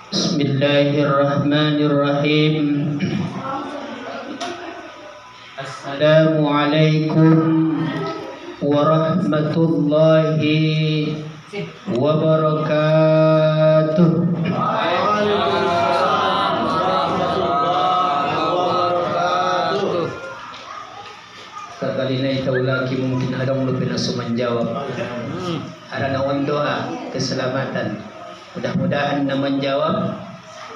Bismillahirrahmanirrahim. Assalamualaikum warahmatullahi wabarakatuh. Sekali na itaw lagi mungkin hadang lebih langsung menjawab. Ada nawan doa keselamatan. Mudah-mudahan na menjawab.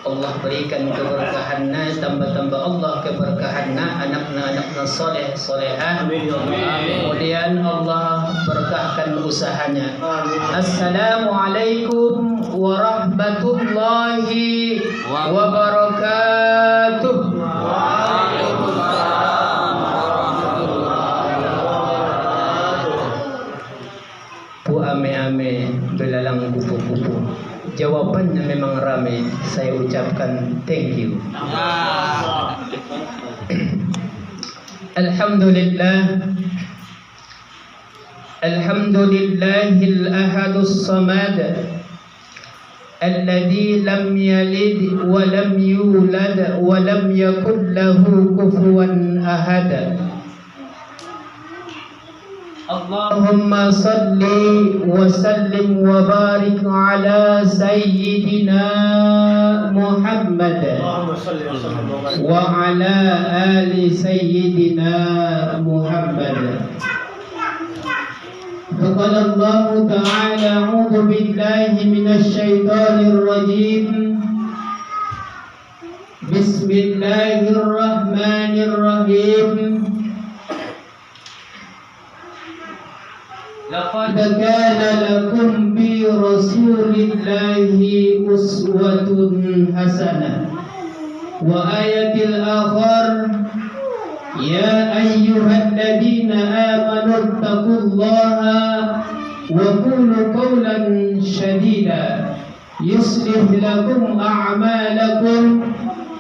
Allah berikan keberkahannya, tambah-tambah Allah keberkahannya, anak-anak soleh solehah. Kemudian Allah berkahkan usahanya. Assalamualaikum warahmatullahi wabarakatuh. Bu ame-ame belalang kupu-kupu. Jawabannya memang ramai. Saya ucapkan thank you. Alhamdulillah. Alhamdulillahil ahadus samad. Alladhi lam yalid wa lam yulad wa lam yakul lahu kufuwan ahad. Allahumma salli wa sallim wa barik ala sayyidina Muhammad wa ala ali sayyidina Muhammad. Qala Allah ta'ala a'udzu billahi minasy syaithanir rajim. Bismillahirrahmanirrahim. Laqad kana lakum bi rasulillahi uswatun hasanah. Wa ayatil akhar ya ayyuhalladzina amanu taqullaha wa qulu qawlan shadida yuslih lakum a'malakum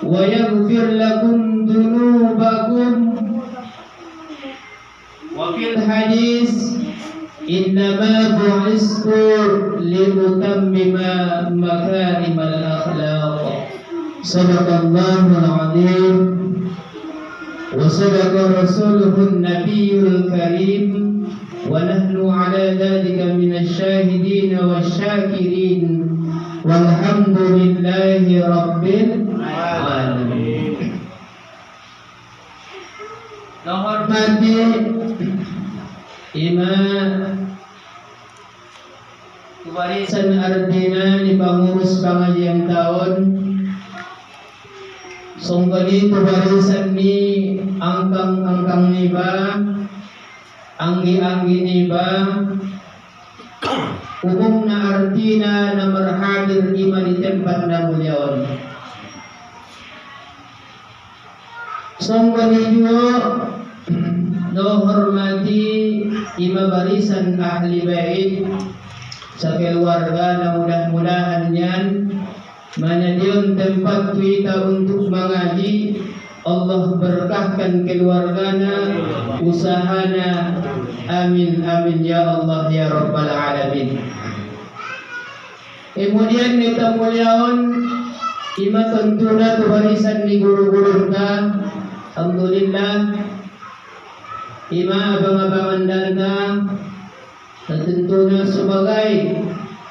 wa yaghfir lakum dhunubakum. Wa fil hadis innama bu'istu liutammima makarimal akhlaq. Sadaqallahul azim wa sadaqa rasuluhun nabiyyul karim wa nahnu ala dhalika minasy syahidin wasyakirin walhamdulillahi rabbil alamin. Hormati Imam Warisan Ardina di pengurus pengajian tahun Songgani warisan ni angkang niba anggi niba umum na Ardina na marhadir ima di tempat na mulyaon. Songgani juga no hormati ima barisan ahli bait sa keluarga na mudah-mudahan yan manadiyon tempat kita untuk mengaji. Allah berkahkan keluargana, usahana, amin amin ya Allah ya rabbal alamin. Kemudian kita mulyaon ima tentuna tu barisan ni guru-guru ka. Alhamdulillah ima abang-abangan danda tentunya sebagai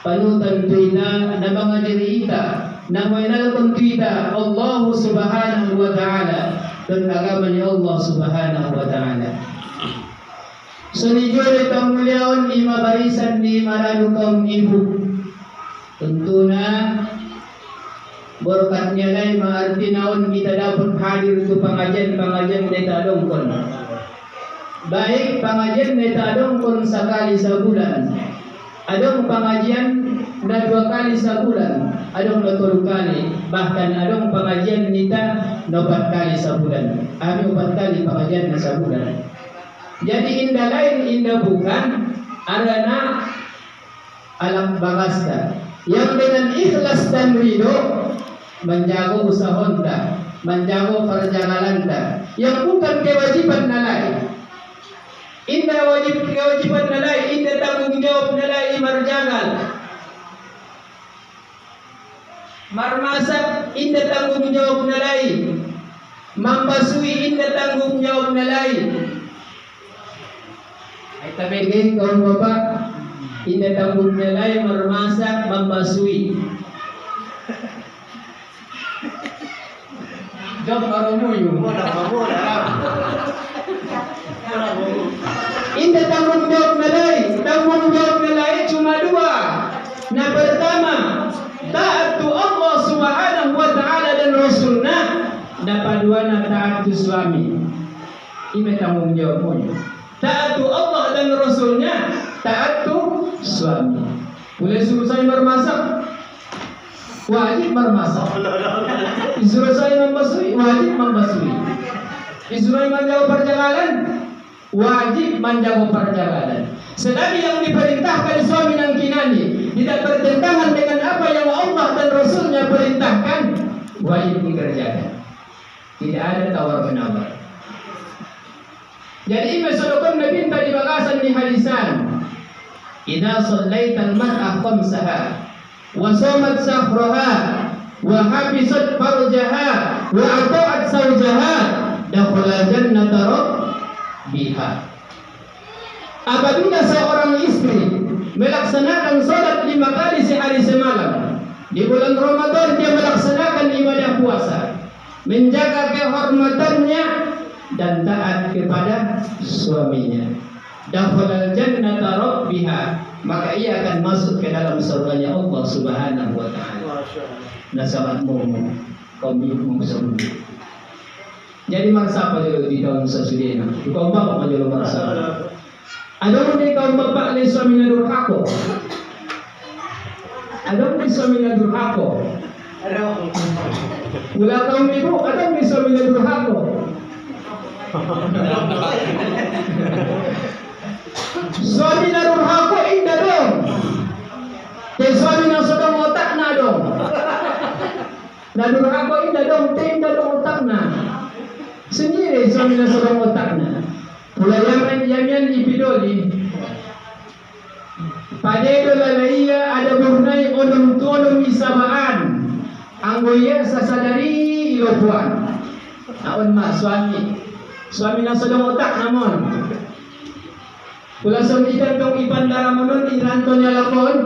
panutan kita na mga diri kita na mainalkan kita Allah subhanahu wa ta'ala dan agama ni Allah subhanahu wa ta'ala. Sunijuri tamuliaon ima barisan di maranu kaum ibu. Tentunya berkatnya lain maarti naon kita dapat hadir ke pengajian kita dongkon. Baik pengajian kita dongkon sekali sebulan. Adong pengajian na 2 kali sebulan. Adong na 3 kali. Bahkan adong pengajian kita 4 kali sebulan. Kami 4 kali pengajian na sebulan. Jadi indah lain indah bukan arana alam bagasta yang dengan ikhlas dan ridho menjaga usaha Honda, menjaga perjalanan Honda, yang bukan kewajiban nalai. Indah kewajiban nalai, indah tanggung jawab nalai marjangan. Marmasak indah tanggung jawab na lain. Mambasui indah tanggung jawab na lain. Ay tabigin kaum bapak, indah tanggung na lain marmasak mambasui. Job maromuyo. Indah tanggung jawab na lain. Tanggung jawab na lain cuma dua. Nah pertama, taat tu Allah subhanahu wa ta'ala dan Rasulnya. Dapat dua na taat tu suami. Ini tanggung jawabmu. Taat tu Allah dan Rasulnya. Taat tu suami. Boleh suruh saya bermasak? Wajib bermasak. Disuruh saya membasui? Wajib membasui. Disuruh menjaga perjalanan? Wajib menjaga perjalanan. Sedang yang diperintahkan suami dan kinani tidak bertentangan dengan apa yang Allah dan Rasulnya perintahkan, wajib dikerjakan. Tidak ada tawar menawar. Jadi Rasulullah Nabi tadi bagasan di hadisan. Idza shallaita al-mar'a khamsaha wa shamat sahraha wa habisat farjaha wa ata'at zawjaha dakhala jannata rabbiha. Apabila seorang istri melaksanakan salat 5 kali sehari semalam, di bulan Ramadan dia melaksanakan ibadah puasa, menjaga kehormatannya dan taat kepada suaminya, dakhalal jannata rabbiha, maka ia akan masuk ke dalam surganya Allah Subhanahu wa taala. Nasabatmu kaum ibu semua. Jadi merasa apa di tahun sesudah ini? Kaum bapak menjual merasa. Ada pun kaum bapak le suami durhaka. Ada pun suami durhaka. Mula kaum ibu ada pun suami durhaka. Suami durhaka indah dong. Suami sedang otak na dong. Na durhaka indah dong, indah dong otak na. Sendiri suami sedang otak na. Pulayaman jangan dipidoli. Pada dolalaiya ada burnai onum tuonum isabaan. Anggoya sasadari ilopuan. Naon ma suami. Suami na sedang otak namun. Pula suami tong ipan daramonon irantonya lakon.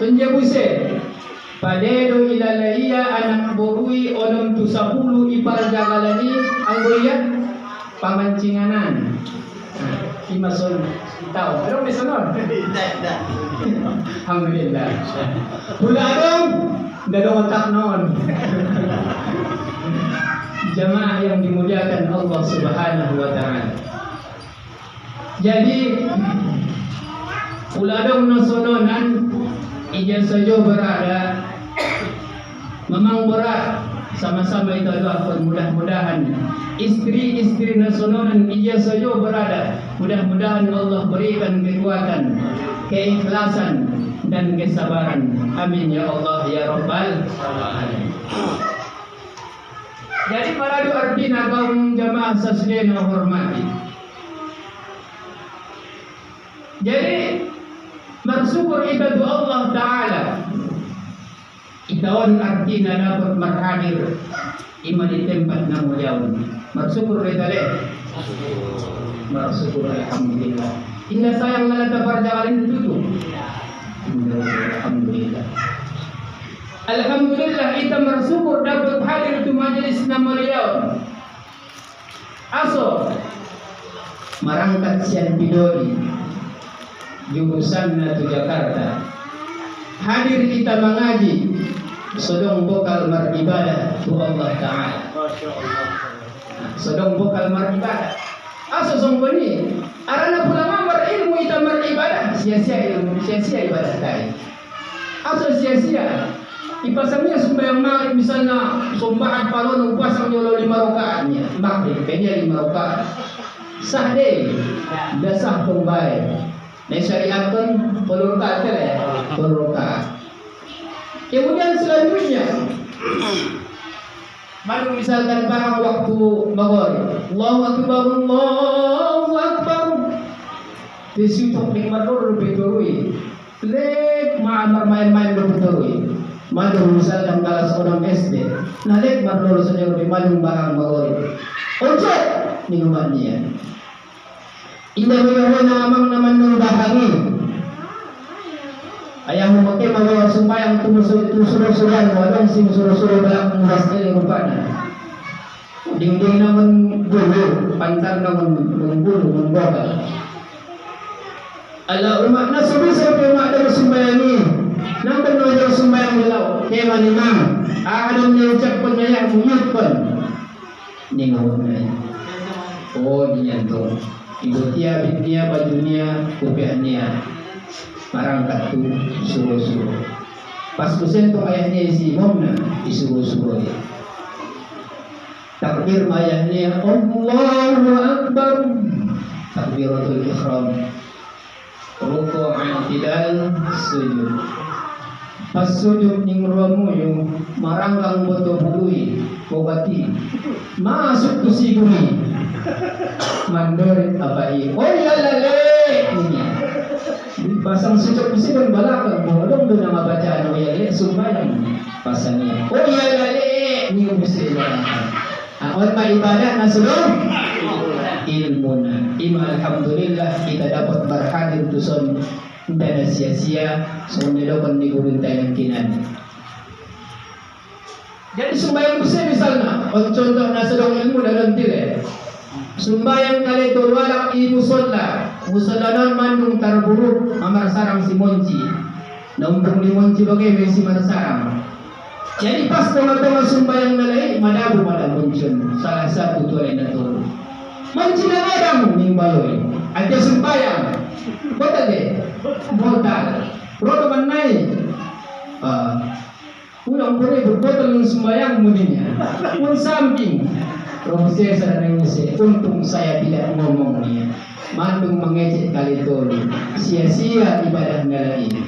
Senja buse. Pada do ilalaiya anak borui onum tu 10 ipar jagalani anggoya pamancinganan. Imason tahu. Pero mesonon. Tidak. Alhamdulillah. Pula dong, dadong otak non. Jamaah yang dimuliakan Allah Subhanahu wa taala. Jadi pula dong nosononan ijazah berada memang berat. Sama-sama itu adalah mudah-mudahan istri-istri nasononan ia saja berada. Mudah-mudahan Allah berikan kekuatan, keikhlasan dan kesabaran. Amin ya Allah ya Rabbal alamin. Jadi para artina kaum jamaah sasdena hormati. Jadi bersyukur itu Allah Ta'ala. Itawan artinya dapat berhadir ima di tempat na muliawan. Bersyukur kita deh. Bersyukur alhamdulillah. Inna sayang nalata perjalanan ditutup. Alhamdulillah. Alhamdulillah kita bersyukur dapat hadir di majelis na muliawan. Aso marangkat sian pidoli jurusan na tu Jakarta. Hadir kita mengaji sodong bokal maribadah tu Allah Ta'ala. Sodong bokal maribadah. Asa somboni arana pula berilmu kita maribadah sia-sia ilmu, sia-sia ibadah kai. Asa sia-sia ipasangnya sembahyang maghrib misalnya sombahan palon upasang nyolo 5 rakaatnya maghrib kayaknya 5 rakaat sah deh dasah pembaik. Nah syariatkan pelurkat ya, pelurkat. Kemudian selanjutnya, baru misalkan barang waktu maghrib, Allahu Akbar, Allahu Akbar. Disitu nikmat dulu lebih turui, lek main-main lebih turui. Madung misalkan kelas orang SD, nalik marlolo saja lebih madung barang magori. Ojo minuman niya. Indah bagaimana amang naman nung bahangi. Ayah memakai magawa sumpayang tusuro-suruhan wadong sing suro-suro balak muras dari rupana. Ding-ding naman bulu, pantar naman bulu, menggogal. Ala umat na sabi-sabi umat dari sumbayang ini. Nang penuh sumbayang dilaw, kaya manimang, aadam niya ucap pun niya, muyut pun. Ningaw na yan. Oh, diyan to. Ibu tiya, bitnya, bajunya, kupian niya. Marangkat tu, suruh-suruh. Pas kusen tu ayahnya isi imam na, isuruh-suruh dia. Takbir ayahnya, Allahu Akbar. Takbiratul ikhram. Ruku' i'tidal sujud. Pas sujud ning ruamu yung marangkang boto bului bobati masuk tu siguni mandor abai oh ya lale ini pasang sujud mesti kan balakang bolong do na mabacaan oh ya lale sumbayang pasangnya oh ya lale ni mesti balakang on ma ibadah na sulong ilmu na alhamdulillah kita dapat berhadir tuson tidak sia-sia semuanya dapat diguruntai yang kinan. Jadi sumbayang besar misalnya, contoh na sedang ilmu dalam tile. Sumbayang kali itu walak ibu musola non mandung tarburuk amar sarang si monci. Nombong di monci bagai si mar sarang. Jadi pas tengah-tengah sumbayang nalai madabu muncul salah satu tulen na tulu. Monci na madam ning baloy. Ada sumbayang. Kota deh. Modal, roda manai. Ulang pun berbotol yang sembayang muninya. Pun samping. Profesor sedang mengisi. Untung saya tidak ngomong ni. Mandung mengecek kali toli. Sia-sia ibadah ngala ini.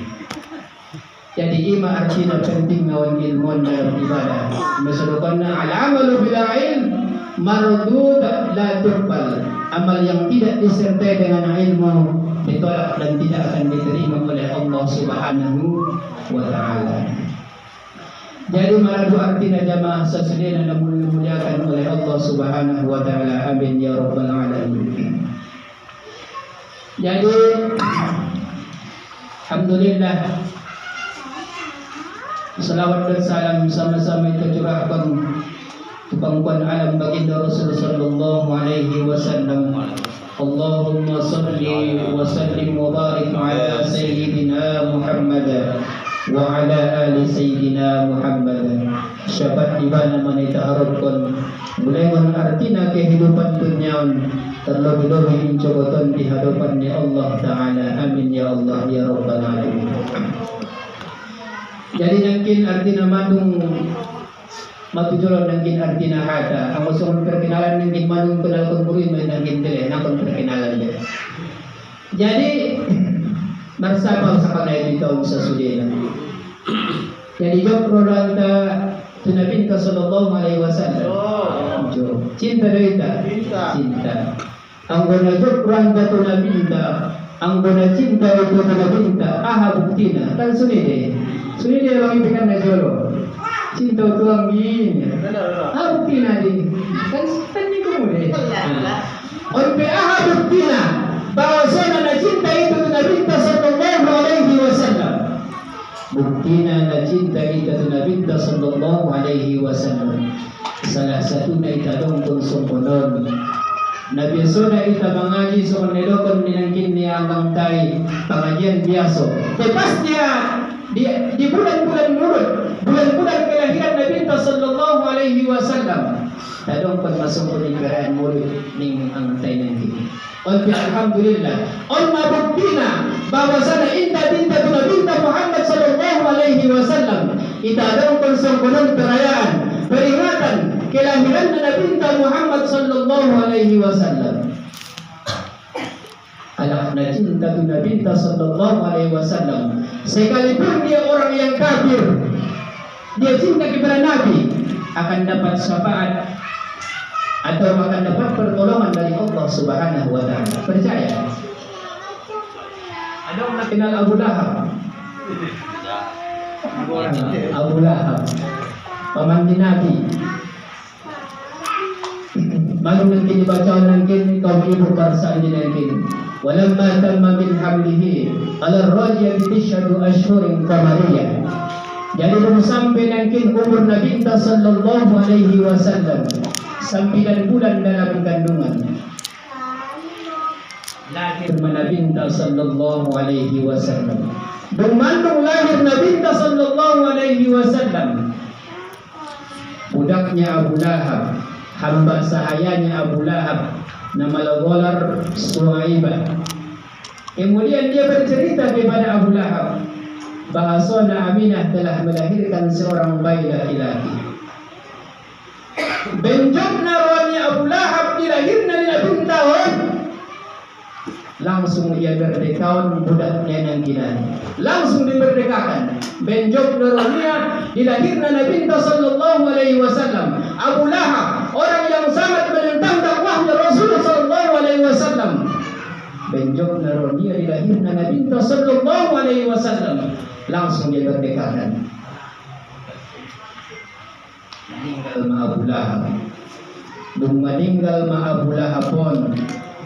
Jadi ima artinya penting ngawan ilmu dalam ibadah. Maksudnya al-amalu bila ilm mardud la tuqbal. Amal yang tidak disertai dengan ilmu ditolak dan tidak akan diterima oleh Allah Subhanahu wa taala. Jadi maradu artinya jamaah sesudah dan dimuliakan oleh Allah Subhanahu wa taala. Amin ya rabbal alamin. Jadi alhamdulillah salawat dan salam sama-sama kita curahkan pangkuan alam baginda Rasul sallallahu alaihi wasallam. Allahumma salli wa sallim wa barik ala sayyidina Muhammad wa ala ali sayyidina Muhammad. Syabat di mana kita harapkan mulai artinya kehidupan dunia terlebih-lebih incobotan di hadapan Allah Ta'ala. Amin ya Allah ya Rabbal Alamin. Jadi mungkin artinya madung matujulon nangkin artina hada ang usong perkenalan nangkin manung kenal konpuri may nangkin dili nakon perkenalan dia. Jadi bersama sa kanay dito sa Sudan. Jadi jok rodanta tunabin ka sallallahu alaihi wasallam. Cinta derita cinta. Ang guna jok rodanta tunabin ka ang guna cinta itu tunabin ka aha buktina kan sunide bang ipikan na jolo. Cinta tuang gini, bukti nanti kan tadi kemudian. Oleh bukti bahwa sana cinta itu Nabi sallallahu alaihi wasallam. Bukti na cinta itu Nabi sallallahu alaihi wasallam. Salah satu na itadong konsumponon. Nabi sana ita mengaji soal nedokon minangkin niya ang tay pengajian biasa. Lepas dia di bulan-bulan mulut, bulan-bulan kelahiran Nabi sallallahu alaihi wasallam. Tadong pagmasok ko ni keraan mulut ning ang tay nanti. Alhamdulillah. Mabuktina bahwa sana inta binta binta Muhammad sallallahu alaihi wasallam. Itadong konsumponon perayaan peringatan kelahiran Nabi Muhammad sallallahu alaihi wasallam. Anak cinta Nabi sallallahu alaihi wasallam. Sekalipun dia orang yang kafir, dia cinta kepada Nabi, akan dapat syafaat atau akan dapat pertolongan dari Allah Subhanahu wa taala. Percaya? Ada orang kenal Abu Lahab? Abu Lahab paman Nabi. Malu nanti dibaca nanti kaum ibu bangsa ini nanti. Walamma tamma min hamlihi ala rajya bi 9 ashhurin qamariyah. Jadi belum sampai nanti umur Nabi sallallahu alaihi wasallam 9 bulan dalam kandungan. Lahir Nabi sallallahu alaihi wasallam. Bermandung lahir Nabi sallallahu alaihi wasallam. Budaknya Abu Lahab, hamba sahayanya Abu Lahab, nama Al-Ghalar Suhaibah. Kemudian dia bercerita kepada Abu Lahab, bahasana Aminah telah melahirkan seorang bayi laki-laki. Benjokna rawani Abu Lahab dilahirna di Nabi tahun. Langsung ia berdekawan budaknya yang gila. Langsung dimerdekakan. Benjok Nurania dilahirna Nabi sallallahu alaihi wasallam. Abu Lahab, orang yang sangat menentang dakwahnya Rasulullah sallallahu alaihi wasallam. Benjok Nurania dilahirna Nabi sallallahu alaihi wasallam. Langsung dia berdekakan. Meninggal ma Abu Lahab. Belum meninggal ma Abu Lahab pun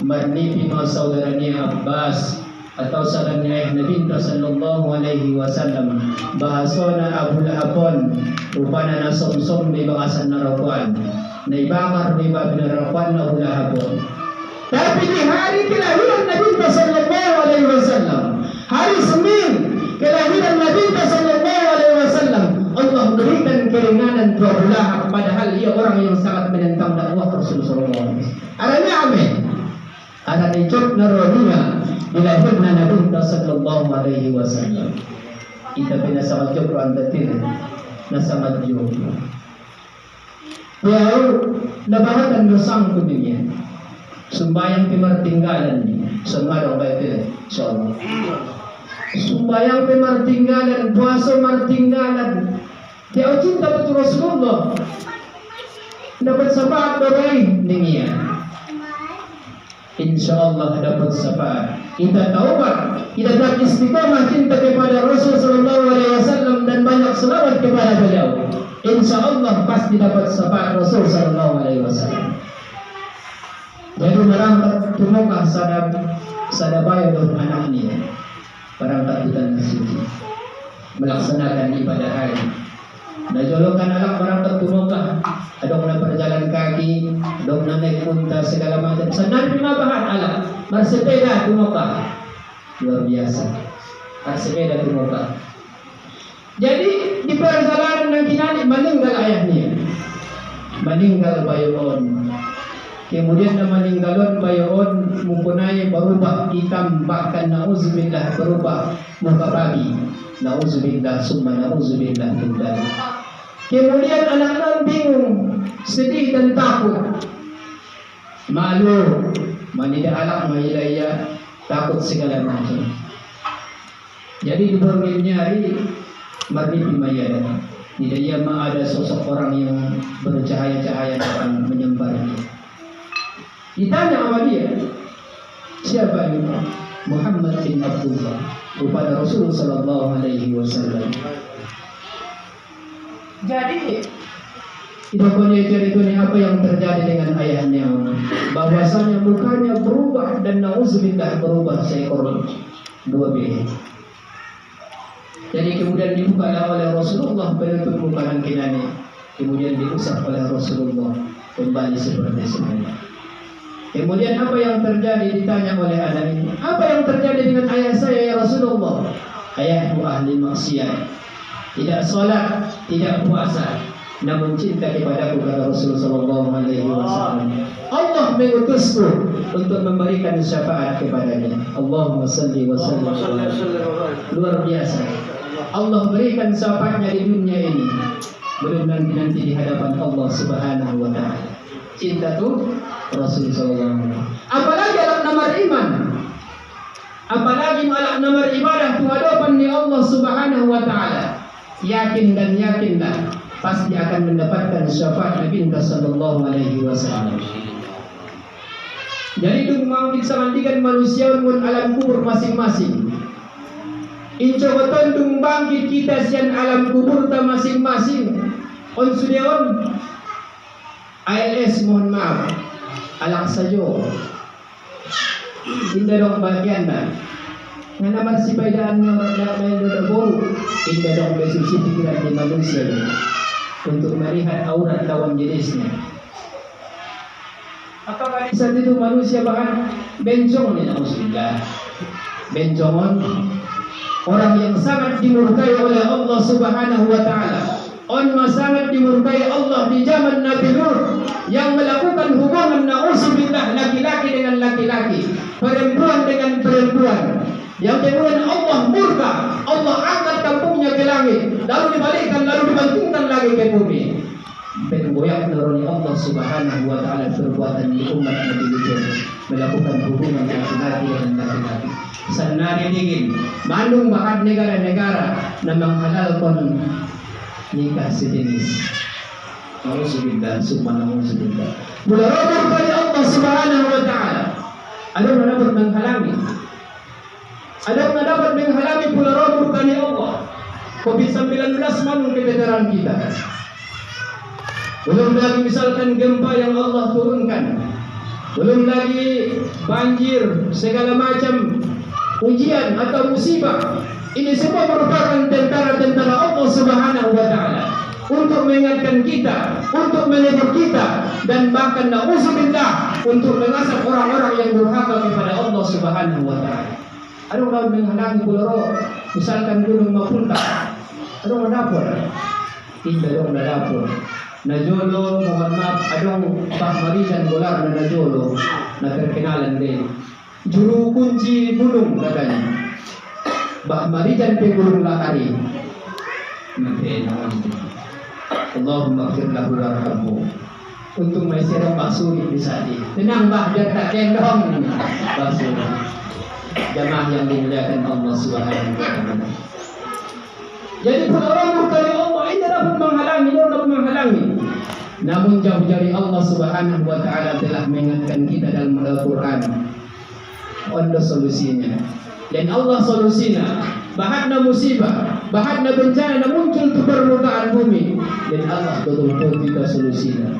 marnipi mga saudaranya Abbas atau saudaranya Nabi sallallahu alaihi wasallam. Bahasona Abu Lahab pun rupana na somsom di bakasan narakuan. Na ibakar di narakuan na Abu Lahab pun. Tapi di hari kelahiran Nabi sallallahu alaihi wasallam, hari Senin kelahiran Nabi sallallahu alaihi wasallam, Allah berikan keringanan untuk Abu Lahab, padahal ia orang yang sangat menentang dakwah Rasulullah sallallahu alaihi wasallam. Aranya amin. Ada dijok naronia dilahirna Nabi sallallahu alaihi wasallam. Kita pinasa majok ruang datin nasa majok. Lalu nabahatan dosang kudunya. Sumbayang pimartinggalan ni. Sumarong baik insyaallah. Sumbayang pimartinggalan, puasa martinggalan. Dia cinta betul Rasulullah. Dapat syafaat barai ningia. InsyaAllah dapat syafaat. Kita taubat, kita tetap istiqamah cinta kepada Rasul sallallahu alaihi wasallam dan banyak selawat kepada beliau. InsyaAllah pasti dapat syafaat Rasul sallallahu alaihi wasallam. Jadi merangkat tumukah sadabaya dan anaknya perangkat hutan suci melaksanakan ibadah haji. Najolokan anak berangkat tumukah, adong na berjalan kaki, adong na naik unta segala macam. Sanar pimabahan anak, bersepeda tumukah, luar biasa. Bersepeda tumukah. Jadi di perjalanan ng kinani meninggal ayahnya, meninggal bayon. Kemudian na meninggalon bayon mempunyai berubah hitam, bahkan nauzubillah berubah muka babi. Nauzubillah summa nauzubillah min dzalik. Kemudian anak-anak bingung, sedih dan takut. Malu, manida anak mailaya, takut segala macam. Jadi di bermimpi hari marnipi mayada. Tidak ia ada sosok orang yang bercahaya-cahaya akan menyambarnya. Ditanya sama dia, siapa ini? Muhammad bin Abdullah, kepada Rasulullah sallallahu alaihi wasallam. Jadi itu apa yang terjadi dengan ayahnya, bahwasanya mukanya berubah dan nauzubillah berubah seekor dua bih. Jadi kemudian dibuka oleh Rasulullah penutup muka dan kinani, kemudian diusap oleh Rasulullah kembali seperti semula. Kemudian apa yang terjadi ditanya oleh anak ini, apa yang terjadi dengan ayah saya ya Rasulullah? Ayahku ahli maksiat, tidak sholat, tidak puasa, namun cinta kepadaku, kata Rasulullah sallallahu alaihi wasallam. Allah mengutusku untuk memberikan syafaat kepadanya. Allahumma salli wa sallim. Luar biasa. Allah berikan syafaatnya di dunia ini, belum nanti di hadapan Allah Subhanahu wa taala. Cinta tuh Rasulullah sallallahu alaihi wasallam. Apalagi alat nomor iman. Apalagi alat nomor ibadah tu hadapan di Allah Subhanahu wa taala. Yakin dan yakinlah pasti akan mendapatkan syafaat Nabi sallallahu alaihi wasallam. Jadi itu mau disamandikan manusia pun alam kubur masing-masing. Incobaton dung bangkit kita sian alam kubur ta masing-masing. On sudeon ALS mohon maaf. Alak sajo. Indah dong bagian na. Nga naman si paidaan nga may nodaboro. Indah dong besusi pikiran di manusia ni. Untuk melihat aurat lawan jenisnya. Apakah di saat itu manusia bahkan bencong ni na'udzubillah. Bencongon orang yang sangat dimurkai oleh Allah Subhanahu wa taala. Sangat dimurkai Allah di zaman Nabi Nuh yang melakukan hubungan na'udzubillah laki-laki dengan laki-laki, perempuan dengan perempuan. Yang kemudian Allah murka, Allah angkat kampungnya ke langit, lalu dibalikkan, lalu dibantingkan lagi ke bumi. Penggoyak nurani Allah Subhanahu wa taala perbuatan di umat Nabi Nuh melakukan hubungan laki-laki dengan laki-laki. Sanari dingin, mandung bahkan negara-negara na menghalalkan nikah sejenis. Nauzubillah, subhanallah. Mula roboh dari Allah Subhanahu wa taala. Ada yang dapat menghalangi. Ada yang dapat menghalangi pula roboh dari Allah. COVID-19 manung kebenaran kita. Belum lagi misalkan gempa yang Allah turunkan. Belum lagi banjir, segala macam ujian atau musibah. Ini semua merupakan tentara-tentara Allah Subhanahu wa taala untuk mengingatkan kita, untuk menegur kita, dan bahkan na'udzubillah untuk mengasah orang-orang yang durhaka kepada Allah Subhanahu wa taala. Ada orang menghalangi pulau, misalkan gunung Mapunta. Ada orang dapur. Tidak dong na dapur. Najolo, mohon maaf, adong pahmarisan bolar na najolo na terkenalan din. Juru kunci gunung katanya. Pahmarisan pe gunung lahari. Allahumma ighfir lahu warhamhu. Untuk maisero Pak Suri bisa di. Tenang Mbah, biar tak gendong Pak Suri. Jamaah yang dimuliakan Allah Subhanahu wa taala. Jadi orang dari Allah ini dapat menghalangi. Namun jauh dari Allah Subhanahu wa taala telah mengingatkan kita dalam Al-Qur'an. Ada solusinya. Dan Allah solusinya. Bahana musibah, bahana bencana muncul ke permukaan bumi. Dan Allah betul-betul kita solusinya.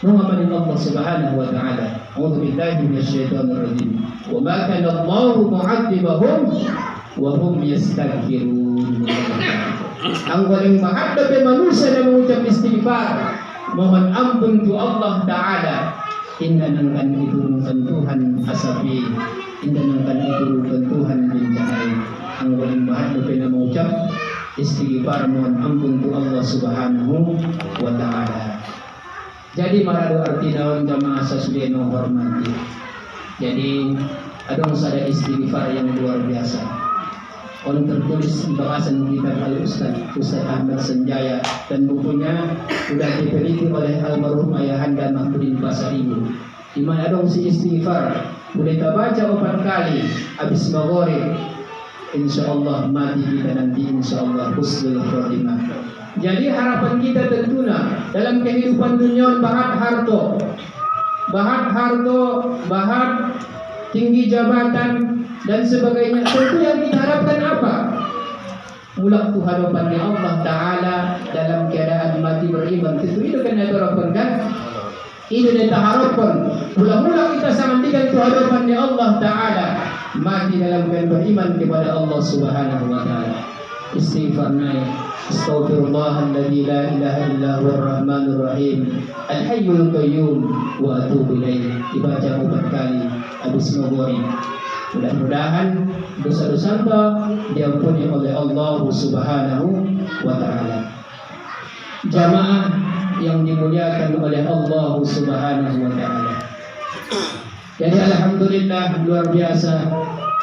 Muhammadin Allah Subhanahu wa taala. A'udzu billahi minasyaitonir rajim. Wa ma kana Allahu mu'adzibahum wa hum yastaghfirun. Ang walang mahadapi manusia na mengucap istighfar, mohon ampun tu Allah Ta'ala. Inna nangkan iturunkan Tuhan asapi, inna nangkan iturunkan Tuhan bencana. Ang walang mahadapi na mengucap istighfar, mohon ampun tu Allah Subhanahu wa Ta'ala. Jadi marado artinawan jamaah sasudeno hormati. Jadi adong sada istighfar yang luar biasa. On tertulis bahasan kitab Al-Ustaz Ahmad Sanjaya, dan bukunya sudah diteliti oleh almarhum Ayahanda Mahmudin Basaribu. Di mana dong si istighfar boleh kita baca 4 kali habis maghrib, insyaallah mati kita nanti insyaallah husnul khotimah. Jadi harapan kita tentunya dalam kehidupan dunia bahat harto, bahat tinggi jabatan dan sebagainya. Tentu yang kita harapkan apa? Mulak tu hadapan di Allah Ta'ala dalam keadaan mati beriman. Tentu itu kan kita harapkan kan? Itu kita harapkan. Mula-mula kita samantikan tu hadapan di Allah Ta'ala, mati dalam keadaan beriman kepada Allah Subhanahu wa Ta'ala. Istighfar naik. Astaghfirullahalladzi la ilaha illa huwar rahmanur rahim al-hayyul qayyum wa atubu ilaih. Dibaca 4 kali habis maghrib. Mudah-mudahan dosa-dosa kita diampuni oleh Allah Subhanahu wa taala. Jamaah yang dimuliakan oleh Allah Subhanahu wa taala. Jadi alhamdulillah luar biasa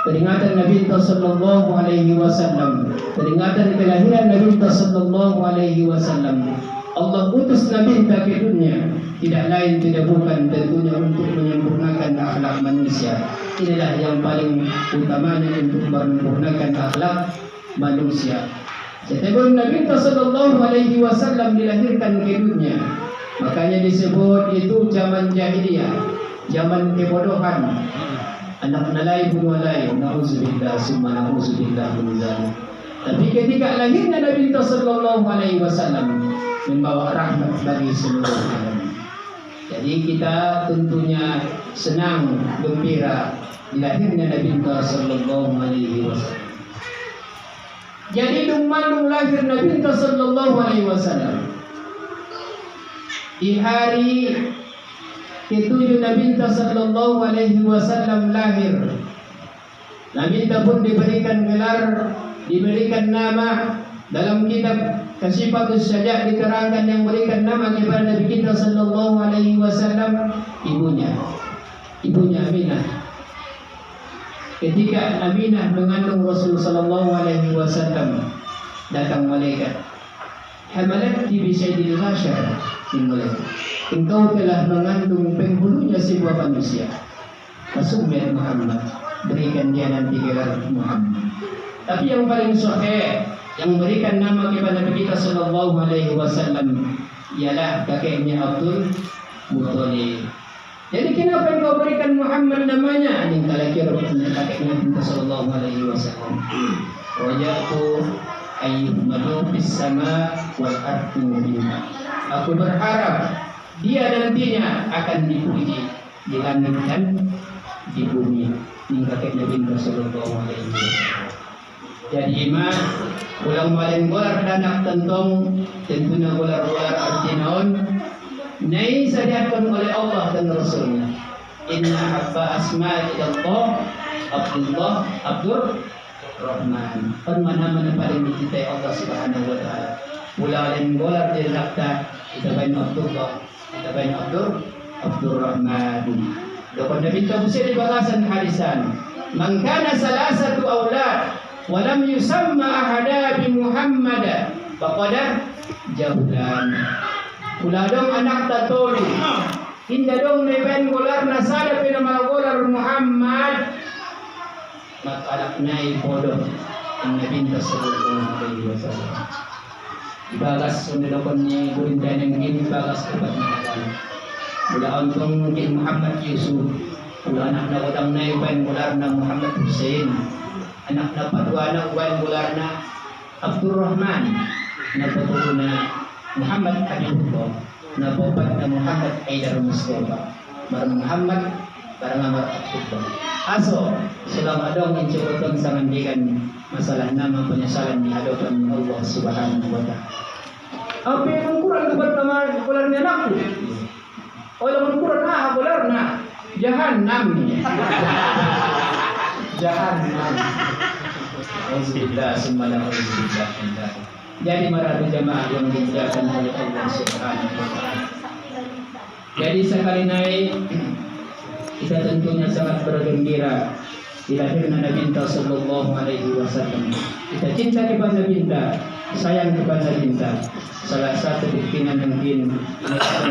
peringatan Nabi sallallahu alaihi wasallam, peringatan kelahiran Nabi sallallahu alaihi wasallam. Allah utus Nabi ke dunia tidak lain tidak bukan tentunya untuk menyempurnakan akhlak manusia. Inilah yang paling utamanya untuk menyempurnakan akhlak manusia. Setiap Nabi sallallahu alaihi wasallam dilahirkan ke dunia, makanya disebut itu zaman jahiliyah, zaman kebodohan. anak nalai bunuh lain, na'udzubillah, summa na'udzubillah min dzalik. Tapi ketika lahirnya Nabi sallallahu alaihi wasallam membawa rahmat bagi seluruh alam. Jadi kita tentunya senang, gembira dilahirnya Nabi sallallahu alaihi wasallam. Jadi lumandung lahir Nabi sallallahu alaihi wasallam. Di hari ke-7 Nabi sallallahu alaihi wasallam lahir. Nabi pun diberikan gelar, diberikan nama. Dalam kitab Kasyifatus Syajah diterangkan yang berikan nama kepada Nabi kita sallallahu alaihi wasallam ibunya Aminah. Ketika Aminah mengandung Rasul sallallahu alaihi wasallam, datang malaikat. Hamalati bi sayyidil bashar, engkau telah mengandung penghulunya sebuah manusia. Fasumiyat Muhammad, berikan dia nanti gelar Muhammad. Tapi yang paling sahih, yang memberikan nama kepada Nabi kita sallallahu alaihi wasallam ialah kakeknya Abdul Muthalib. Jadi kenapa engkau berikan Muhammad namanya? Ini kalau kira kakeknya Nabi sallallahu alaihi wasallam. Wajatu ayyuhmadu bis sama wal ardi minna. Aku berharap dia nantinya akan dipuji di langit dan di bumi. Ini kakeknya Nabi sallallahu alaihi wasallam. Jadi iman ulang malin golar danak tentong tentunya golar-golar artinaon nai sadiakan oleh Allah dan Rasulnya. Inna habba asma'i Allah Abdullah Abdur Rahman. Mana-mana paling dicintai Allah Subhanahu wa taala. Ulang golar di nakta kita bain Abdullah, kita bain Abdur Rahman. Dokon Nabi tabusir di balasan hadisan. Man kana salasatu aulad walam yusamma ahada bi Muhammad faqad jahulan. Kula dong anak tatolu inda dong neben golar nasada pina golar Muhammad mak anak nai bodoh Nabi sallallahu alaihi wasallam. Ibagas sunodokon ni burindan yang ini bagas kepada Allah. Kula untung mungkin Muhammad Yusuf. Kula anak na udang nai ben golar na Muhammad Hussein. Anak na padua na uwan bular na Abdurrahman na patulo na Muhammad Habibullah na popat na Muhammad Aidar Mustafa mar Muhammad barang amar Abdullah. Aso selama dong mencoba sangandikan masalah nama penyesalan di hadapan Allah Subhanahu wa taala. Apa yang Quran kepada nama bularnya anakku? Oh dalam Quran bularna Jahannam. Jahannam. Alhamdulillah semuanya alhamdulillah. Jadi marah jamaah yang dimuliakan oleh Allah Subhanahu wa taala. Jadi sekali naik kita tentunya sangat bergembira dilahirnya Nabi sallallahu alaihi wasallam. Kita cinta kepada Nabi, sayang kepada Nabi. Salah satu bikinan mungkin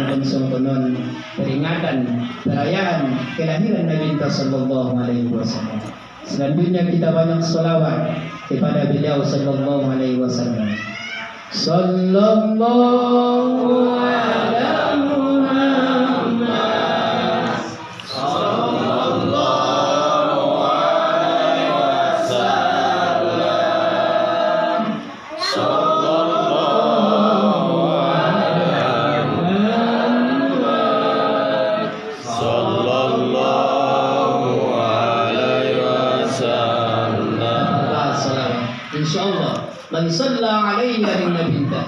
dan songkonon peringatan perayaan kelahiran Nabi sallallahu alaihi wasallam. Selanjutnya kita banyak selawat kepada beliau sallallahu alaihi wasallam. Sallallahu ala Muhammad sallallahu alaihi wasallam. Sallallahu ala Muhammad sallallahu alaihi wasallam. Insyaallah man salla alayya lin nabiyya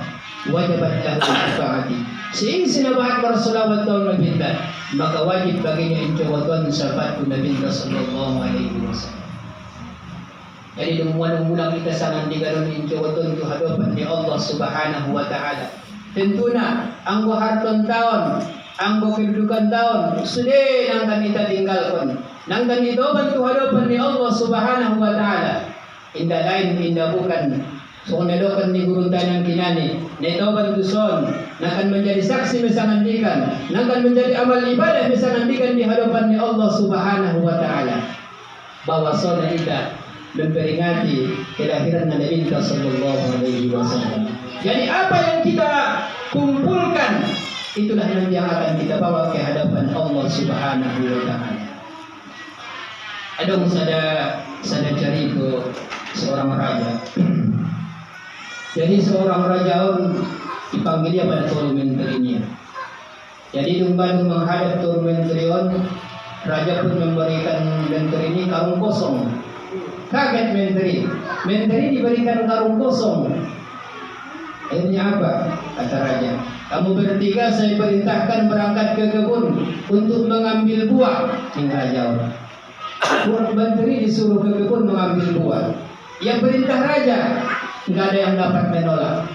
wajibat lahu syafaati. Sing sinabahat berselawat tahun nabiyya maka wajib baginya insyaallah syafaat Nabi sallallahu alaihi wasallam. Jadi mula-mula kita sangat digalon insyaallah itu hadapan di Allah Subhanahu wa taala. Tentunya anggo harton tahun, anggo kedudukan tahun sudah nang kita tinggalkan. Nang kanito bantu hadapan di Allah Subhanahu wa taala. Indah lain indah bukan so nedokan ni guru tanang kinani netoban duson akan menjadi saksi mesangandikan akan menjadi amal ibadah mesangandikan di hadapan ni Allah Subhanahu wa taala bahwa saudara kita memperingati kelahiran Nabi sallallahu alaihi wasallam. Jadi apa yang kita kumpulkan itulah yang akan kita bawa ke hadapan Allah Subhanahu wa taala. Adong sada cari ke seorang raja. Jadi seorang raja dipanggil dia pada tuan menterinya. Jadi dunggan menghadap tuan menterion, raja pun memberikan menteri ini karung kosong. Kaget menteri diberikan karung kosong. Akhirnya apa? Kata raja, kamu bertiga saya perintahkan berangkat ke kebun untuk mengambil buah. Ini raja. Buat menteri disuruh ke kebun mengambil buah. Ya perintah raja, nggak ada yang dapat menolak.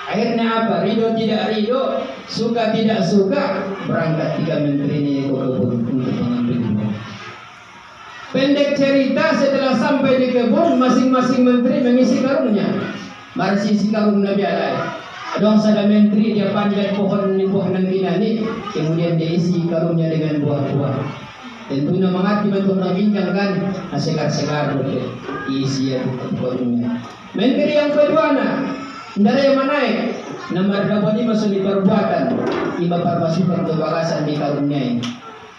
Akhirnya apa? Ridho tidak ridho, suka tidak suka, berangkat tiga menteri ini ke kebun untuk mengambil buah. Pendek cerita, setelah sampai di kebun, masing-masing menteri mengisi karungnya. Marsisi karung Nabi Alai. Adong sada menteri dia panjat pohon nang kinani, kemudian dia isi karungnya dengan buah-buah. Tentunya mengerti bentuk nang kan, segar-segar betul. Isi ya karungnya. Menteri yang kedua ndara yang manaik, nomor dapat masuk di perbuatan, iba permasukan ke bagasan di karungnya ini.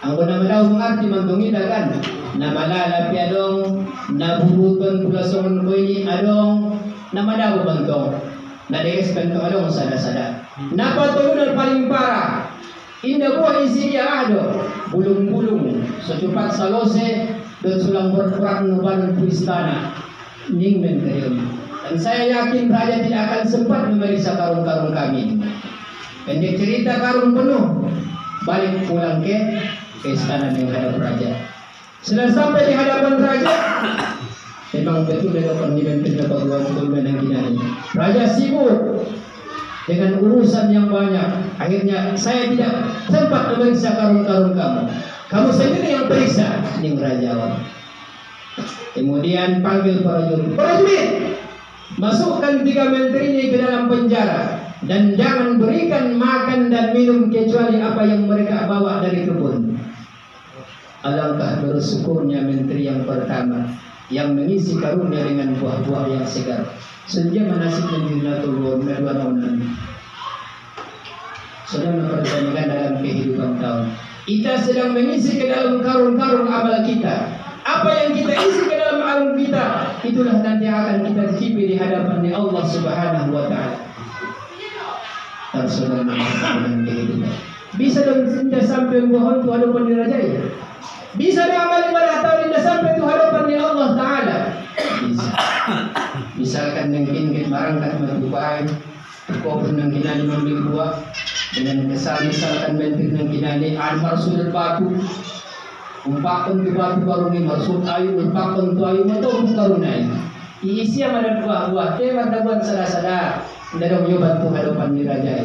Ang guna daw mengerti mantong ida kan, na malalapi adong, nabubuton pulasongon ko ini adong, na madaw bantong. Nadekes bantong adong sada-sada. Napatulungan paling parah. Indah buah isi dia ado, bulung-bulung, secupat salose, dan sulang berkurang nubanan istana. Ningmen kayo. Dan saya yakin raja tidak akan sempat memeriksa karung-karung kami. Pendek cerita karung penuh, balik pulang ke istana menghadap raja. Setelah sampai di hadapan raja, memang betul dilakukan dimensi kebaguan tulmen yang kinani. Raja sibuk dengan urusan yang banyak. Akhirnya saya tidak sempat memeriksa karung-karung kamu. Kamu sendiri yang periksa, ini raja. Kemudian panggil prajurit, masukkan tiga menterinya ke dalam penjara dan jangan berikan makan dan minum kecuali apa yang mereka bawa dari kebun. Alangkah bersyukurnya menteri yang pertama yang mengisi karungnya dengan buah-buah yang segar. Senja manasik menjinatul medua naunan. Sedang mempertanyakan dalam kehidupan tahun. Kita sedang mengisi ke dalam karung-karung amal kita. Apa yang kita isi ke dalam karung kita, itulah nanti akan kita cicipi di hadapan Allah Subhanahu wa taala. Tersudah dengan kehidupan. Bisa dong tidak sampai mohon tu hadapan dirajai. Bisa amal ibadah atau tidak sampai tu hadapan Allah taala. Bisa. Misalkan mungkin marangkat matupai, kau pernah kinani membeli buah dengan kesal misalkan menteri nang kinani almar sudah batu, umpakan tu batu karungi maksud ayu umpakan tu ayu atau karunai. Isi yang ada buah-buah, teman buat sada-sada, tidak mau bantu hadapan dirajai.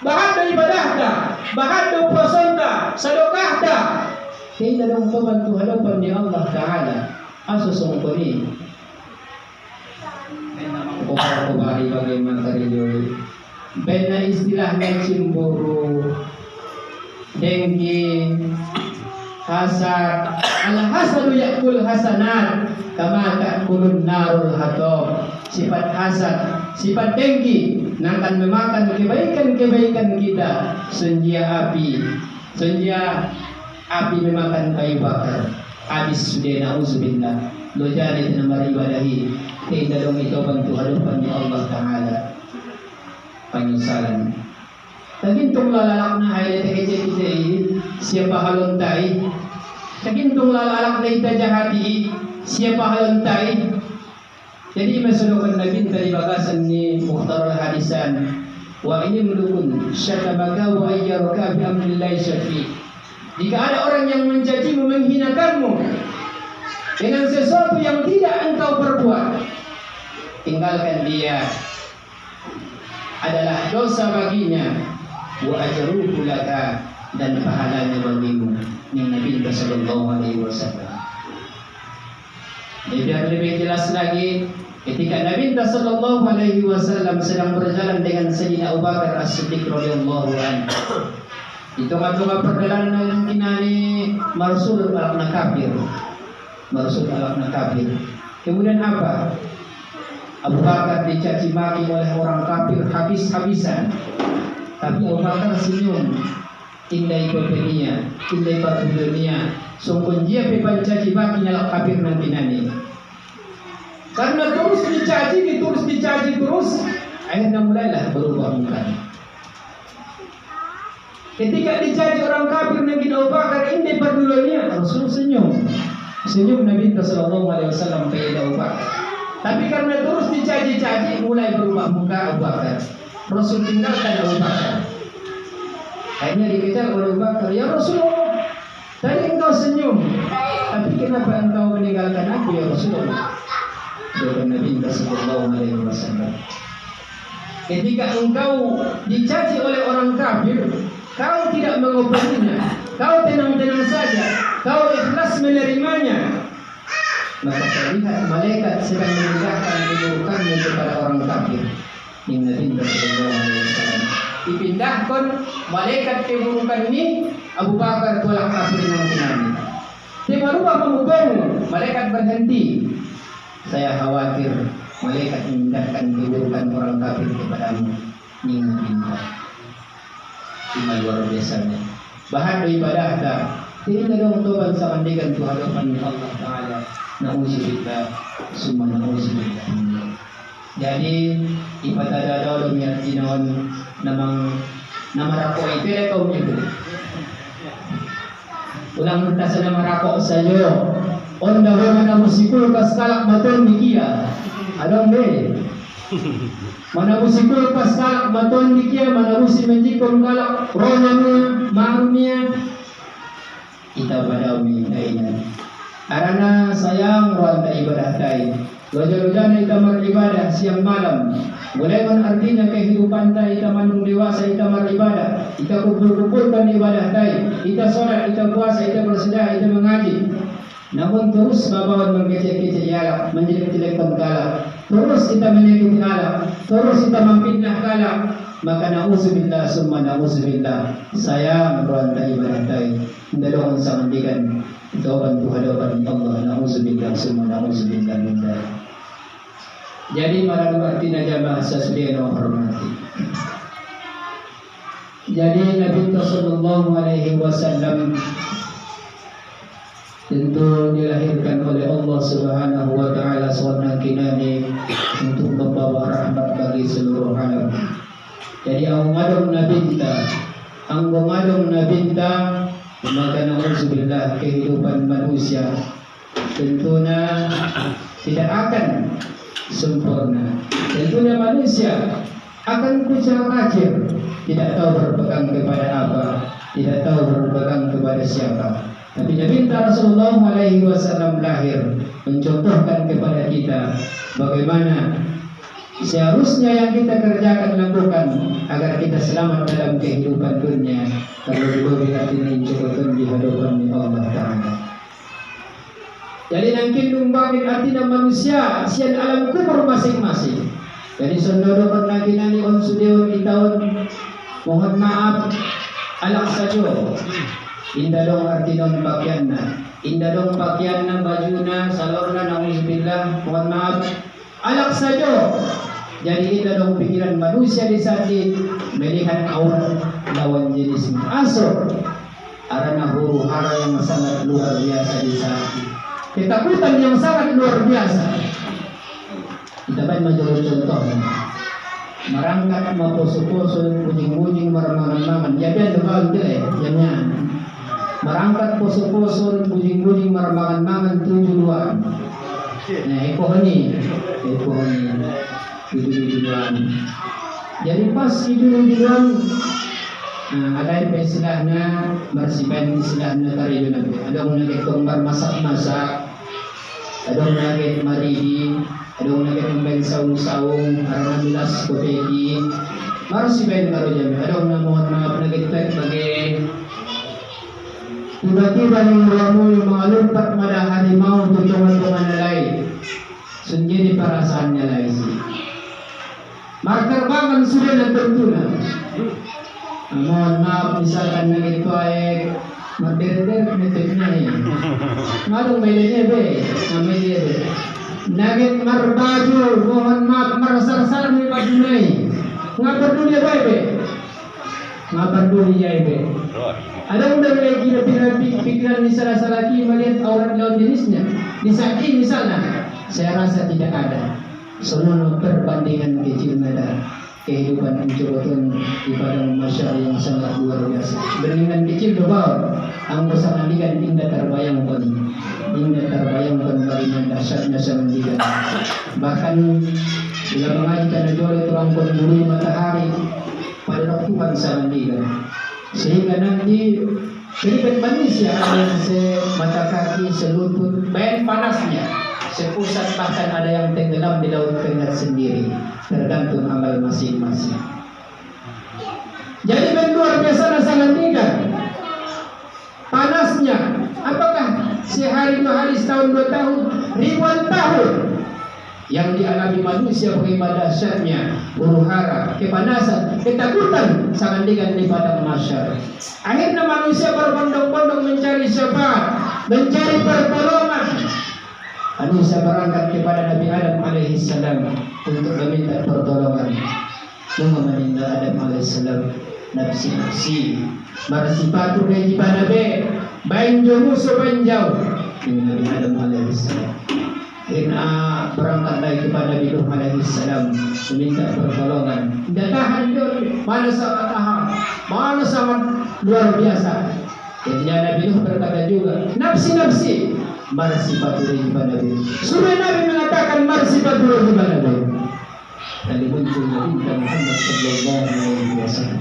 Bahan daripada dah, bahan do prosenta, sadokah dah. Kita dong bantu hadapan di Allah Taala. Asusong ko ni. Kubari bagaimana teritori. Bena istilahnya cemburu, dengki, hasad. Al hasadu yakul hasanat, kama takulun narul hatab. Sifat hasad, sifat dengki, akan memakan kebaikan-kebaikan kita. Senja api memakan kayu bakar. Habis sudah na'udzubillah. Lo jadi nama ibadahi. Kita dong itu bantu hadapan di Allah Ta'ala. Penyesalan. Tagintong lalalak na ay kecil kita ini siapa halontai. Tagintong lalalak na itajahati siapa halontai. Jadi masulukan Nabi dari bagasan ni Mukhtarul Hadisan. Wa ini mendukun syatabaga wa ayyaraka bi amrillahi syafi'. Jika ada orang yang mencacimu, menghinakanmu dengan sesuatu yang tidak engkau perbuat, tinggalkan dia, adalah dosa baginya, wa ajruhu laka, dan pahalanya bagimu. Ini Nabi sallallahu alaihi wasallam. Biar lebih jelas lagi, ketika Nabi sallallahu alaihi wasallam sedang berjalan dengan Sayyidina Abu Bakar As-Siddiq radhiyallahu anhu. Di tengah-tengah perjalanan kinani marsul alak na kafir. Marsul alak na kafir. Kemudian apa? Abu Bakar dicaci maki oleh orang kafir habis-habisan. Tapi Abu Bakar senyum. Indai pepenia, indai pardunia. sungkun dia pencaci baki nyala kafir nanti nani. Karena terus dicaci terus, akhirnya mulailah berubah muka. Ketika dicaci orang kafir Nabi Abu Bakar ini perduliannya, Rasul senyum Nabi Sallallahu Alaihi Wasallam kepada Abu Bakar. Tapi karena terus dicaci mulai berubah muka Abu Bakar. Rasul tinggalkan Abu Bakar. Akhirnya dikejar oleh Abu Bakar, ya Rasulullah, tadi engkau senyum, tapi kenapa engkau meninggalkan aku ya Rasulullah? Jawab Nabi Sallallahu Alaihi Wasallam, ketika engkau dicaci oleh orang kafir, kau tidak mengobatinya, kau tenang-tenang saja, kau ikhlas menerimanya, maka saya lihat malaikat sedang memindahkan keburukannya kepada orang kafir. Nabi Sallallahu Alaihi Wasallam dipindahkan malaikat keburukan ini Abu Bakar tolak kafir dengan kami. Dia merubah pemukul, malaikat berhenti. Saya khawatir malaikat memindahkan keburukan orang kafir kepadamu. Ninga cuma luar biasanya. Bahan ibadah tak. Tidak dong tobat samandikan tu hadapan Allah Taala. Nauzubillah, summa nauzubillah. Jadi ibadah dalam yang dinon namang nama rako itu ya kau itu. Ulang mentas nama rako saja. Onda mana musikul kaskalak maton dikia. Adong be. Mana musikul kaskalak maton dikia, mana musik menjikon kalak ronanya, marumnya. Kita pada umilainya. Arana sayang ruang ibadah tay. Roja-rojana kita beribadah siang malam. Mulai artinya kehidupan tay kita mandung dewasa kita beribadah. Kita kumpul-kumpulkan ibadah tay. Kita sholat, kita puasa, kita bersedekah, kita mengaji. Namun terus babawan mengkecek-kecek Allah, menjelek-jelekkan Allah. Terus kita menyakiti Allah, terus kita memfitnah Allah. Maka na'udzubillah summa na'udzubillah. Saya meruantai ibadah tay. Ndalongan sa mandikan. Tauban tu hadapan Allah. Na'udzubillah summa na'udzubillah minda. Jadi para artinya jamaah sesudah hormati. Jadi Nabi Sallallahu Alaihi Wasallam tentu dilahirkan oleh Allah Subhanahu wa taala sewarna kinani untuk membawa rahmat bagi seluruh alam. Jadi ang ngadong nabinta maka na'udzubillah kehidupan manusia tentunya tidak akan sempurna. Tentunya manusia akan kucil-kacil, tidak tahu berpegang kepada apa, tidak tahu berpegang kepada siapa. Tapi Nabi Rasulullah Alaihi Wasallam lahir mencontohkan kepada kita bagaimana seharusnya yang kita kerjakan lakukan agar kita selamat dalam kehidupan dunia. Kalau juga berarti cukup di hadapan Allah Taala. Jadi nanti numbangin artinya manusia sian alam kubur masing-masing. Jadi saudara pernah kinani on sudeon di tahun mohon maaf alak sajo. Indah dong arti non pakaianna, indah dong pakaianna, bajuna, salorna, nauzubillah, mohon maaf, alak saja. Jadi indah dong pikiran manusia di saat melihat aurat lawan jenis asor, arana huru hara yang sangat luar biasa di saat ketakutan yang sangat luar biasa. Kita kan menjadi contoh. Merangkat maposo-poso, ujing-ujing, marang-marangan, jadi ada jamnya. Merangkat poso-poso, bujing-bujing, maramakan-mangan, tujuan. Nah, ekohoni, tujuan. Jadi pas tujuan, ada yang istilahnya bersiban istilahnya tari nabi. Ada yang nak kembar masak-masak, ada yang nak maridi, ada yang nak kembang saung-saung, arang milas kopeki. Marsiban karo jami. Ada yang mohon maaf nak bagi tiba-tiba yang melamun mengalumpat pada harimau tuntungan-tuntungan lain sendiri perasaannya lain. Marker bangun sudah dan tentunya. Mohon maaf misalkan naging tuaek martir-tir nitipnya ya. Ngadong medianya be, namanya be. Naging marbaju, mohon maaf marasar-sar ni padunay. Ngapar dunia be. Ngapar dunia be. Ada udah mulai gila pikiran di salah laki melihat aurat lawan jenisnya. Disaki misalnya, saya rasa tidak ada. Seluruh perbandingan kecil ada kehidupan pencobotan di padang masyarakat yang sangat luar biasa. Bandingan kecil doang, anggo sangandikan indah terbayangkan bagaimana dahsyatnya sangandikan. Bahkan bila mengaji karena jual terangkan bumi matahari pada waktuan sangandikan. Sehingga nanti kehidupan manusia ada mata kaki, selutut, bayan panasnya, sepusat, bahkan ada yang tenggelam di laut keringat sendiri, tergantung amal masing-masing. Jadi luar biasa sangat tinggal panasnya. Apakah sehari 2 hari, setahun 2 tahun, ribuan tahun yang dialami manusia bagaimana dahsyatnya huru hara, kepanasan, ketakutan sangat tinggal di padang mahsyar. Akhirnya manusia berbondong-bondong mencari syafaat, mencari pertolongan. Manusia berangkat kepada Nabi Adam alaihissalam untuk meminta pertolongan. Meminta Adam alaihissalam nafsi marsipatu gaji pada banjo musuh banjau Nabi Adam alaihissalam. Akhirnya berangkat lagi kepada Nabi Nuh alaihissalam meminta pertolongan. Tidak tahan dia, mana sangat luar biasa. Jadi Nabi Nuh berkata juga, nafsi marsipatu kepada Nabi. Surah Nabi mengatakan marsipatu kepada Nabi. Tadi muncul Nabi Muhammad sallallahu alaihi wasallam.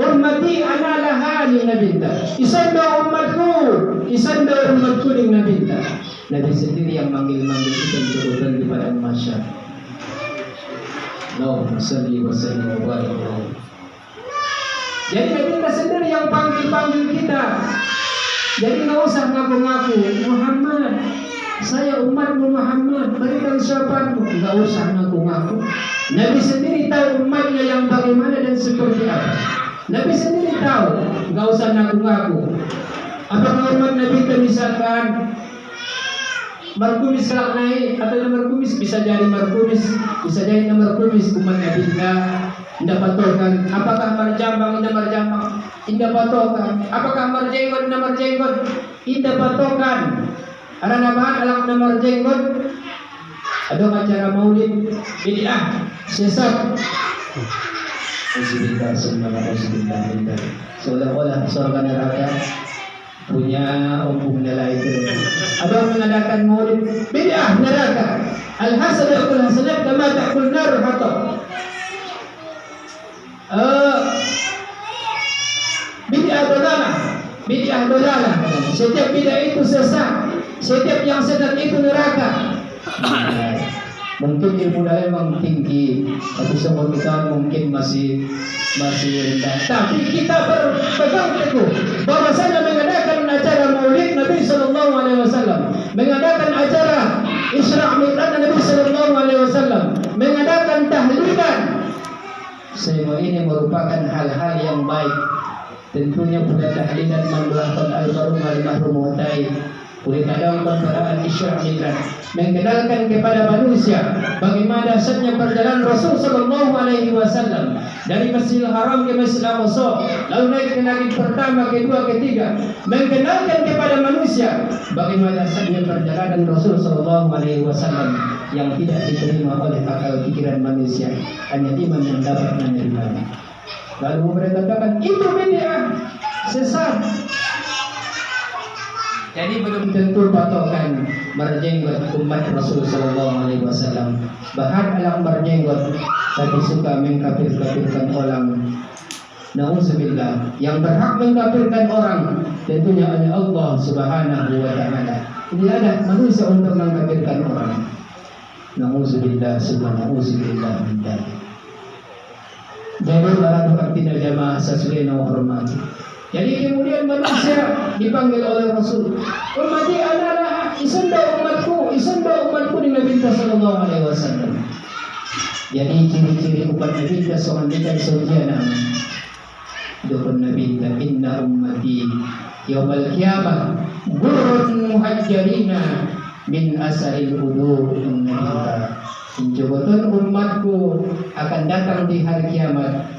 Ummati ana laha li nabiyya. Isanda umatku ning nabiyya. Nabi sendiri yang manggil-manggil kita untuk di padang mahsyar. Allahumma shalli wa sallim wa barik alaihi. Jadi Nabi kita sendiri yang panggil kita. Jadi nggak usah ngaku-ngaku Muhammad, saya umatmu Muhammad, berikan syafaatmu. Nggak usah ngaku-ngaku. Nabi sendiri tahu umatnya yang bagaimana dan seperti apa. Nabi sendiri tahu, nggak usah ngaku-ngaku. Apakah umat Nabi itu misalkan markumis kelak naik atau markumis, bisa jadi markumis, bisa jadi nomor kumis umat Nabi tidak patokan. Apakah marjambang tidak marjambang, tidak patokan. Apakah marjenggot tidak marjenggot, tidak patokan. Ada nambahan alam tidak marjenggot. Ada acara maulid bid'ah sesat. Alhamdulillah, alhamdulillah. Seolah-olah surga neraka punya umum nilai itu. Ada yang mengadakan maulid bid'ah neraka. Al-hasad yakul hasanat kama ta'kul nar hatab. Bid'ah dolalah. Setiap bid'ah itu sesat. Setiap yang sesat itu neraka. Mungkin ilmu dalam memang tinggi, tapi semua kita mungkin masih rendah. Tapi kita berpegang teguh bahwasanya mengadakan acara maulid Nabi Sallallahu Alaihi Wasallam, mengadakan acara Isra' Mi'raj Nabi Sallallahu Alaihi Wasallam, mengadakan tahlilan, semua ini merupakan hal-hal yang baik. Tentunya pada tahlilan memulahkan al-barum al-mahrum wa ta'id. Boleh kadang perkaraan Isra' Mi'raj mengenalkan kepada manusia bagaimana dahsyatnya perjalanan Rasul sallallahu alaihi wasallam dari Masjidil Haram ke Masjidil Aqsa, lalu naik ke langit pertama, kedua, ketiga, mengenalkan kepada manusia bagaimana dahsyatnya perjalanan Rasul sallallahu alaihi wasallam yang tidak diterima oleh akal pikiran manusia, hanya iman yang dapat menerimanya. Lalu mereka katakan itu bid'ah, sesat. Jadi belum tentu patokan berjenggot umat Rasul sallallahu alaihi wasallam. Bahkan alam berjenggot tapi suka mengkafir-kafirkan orang. Nauzubillah. Yang berhak mengkafirkan orang tentunya hanya Allah Subhanahu wa taala. Tidak ada manusia untuk mengkafirkan orang. Nauzubillah, subhanallah min dzalik. Jadi para artinya jamaah sesuai nama hormat. Jadi kemudian manusia dipanggil oleh Rasul. Ummati adalah isanda umatku di Nabi sallallahu alaihi wasallam. Jadi ciri-ciri umat Nabi seorang surjana. Doa Nabi inna ummati yaumil qiyamah gurrun muhajjalina min asaril wudu Injogoton umatku akan datang di hari kiamat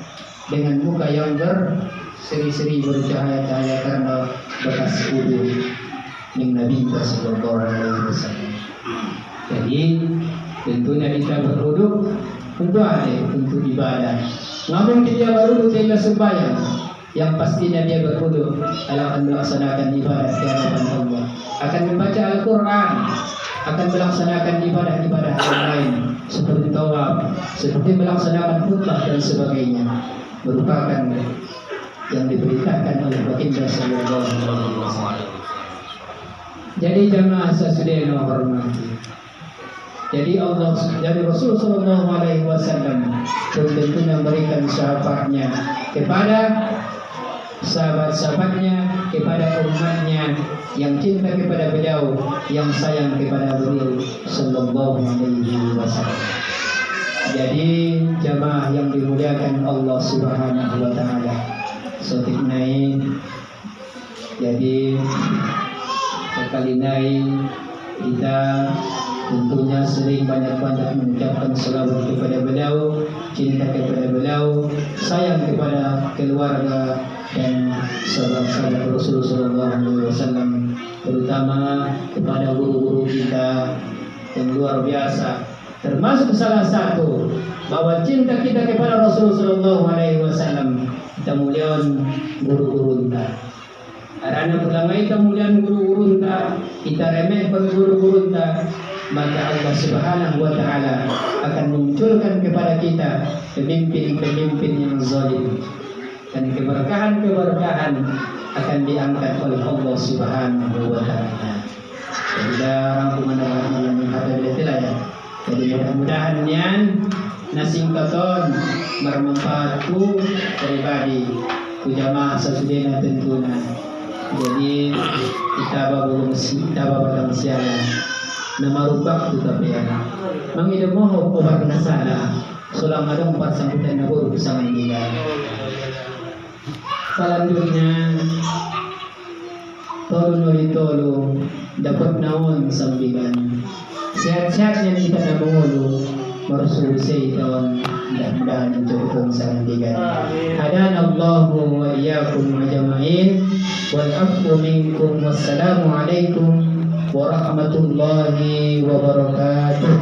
dengan muka yang berseri-seri bercahaya-cahaya karena bekas wudu yang Nabi sallallahu alaihi wasallam. Jadi tentunya kita berwudu untuk untuk ibadah. Namun dia berwudu tidak sembahyang, yang pastinya dia berwudu dalam melaksanakan ibadah di hadapan Allah. Akan membaca Al-Quran, akan melaksanakan ibadah-ibadah yang lain seperti tawaf, seperti melaksanakan khutbah dan sebagainya, merupakan yang diberitakan oleh baginda sallallahu alaihi wasallam. Jadi jamaah sekalian hormati. Jadi Rasul sallallahu alaihi wasallam tentunya memberikan syafaatnya kepada sahabat-sahabatnya, kepada umatnya yang cinta kepada beliau, yang sayang kepada beliau sallallahu alaihi wasallam. Jadi jamaah yang dimuliakan Allah Subhanahu wa taala. Sotiknai. Jadi sekali naik kita tentunya sering banyak-banyak mengucapkan selawat kepada beliau, cinta kepada beliau, sayang kepada keluarga dan sahabat-sahabat Rasul sallallahu alaihi wasallam, terutama kepada guru-guru kita yang luar biasa. Termasuk salah satu bahwa cinta kita kepada Rasul sallallahu alaihi wasallam kita muliakan guru-guru kita. Karena pertama kita muliakan guru-guru kita remehkan guru-guru kita, maka Allah Subhanahu wa taala akan munculkan kepada kita pemimpin-pemimpin yang zalim, dan keberkahan-keberkahan akan diangkat oleh Allah Subhanahu wa taala. Jadi rangkuman yang ada di ya. Jadi mudah-mudahan yan nasingkaton bermanfaatku pribadi ku jamaah sesudahnya tentunya. Jadi kita babang siala nama rubak tu tapi ya. Mangidam mo obat nasala sulang adong sambutan na guru sa Manila. Selanjutnya tolo dapat naon sambigan. Sehat-sehat yang kita namulu marsulusay tahun mudah-mudahan mencukupkan sandigan. Hadanallahu wa iyyakum ajma'in wal afwu minkum wassalamu alaikum warahmatullahi wabarakatuh.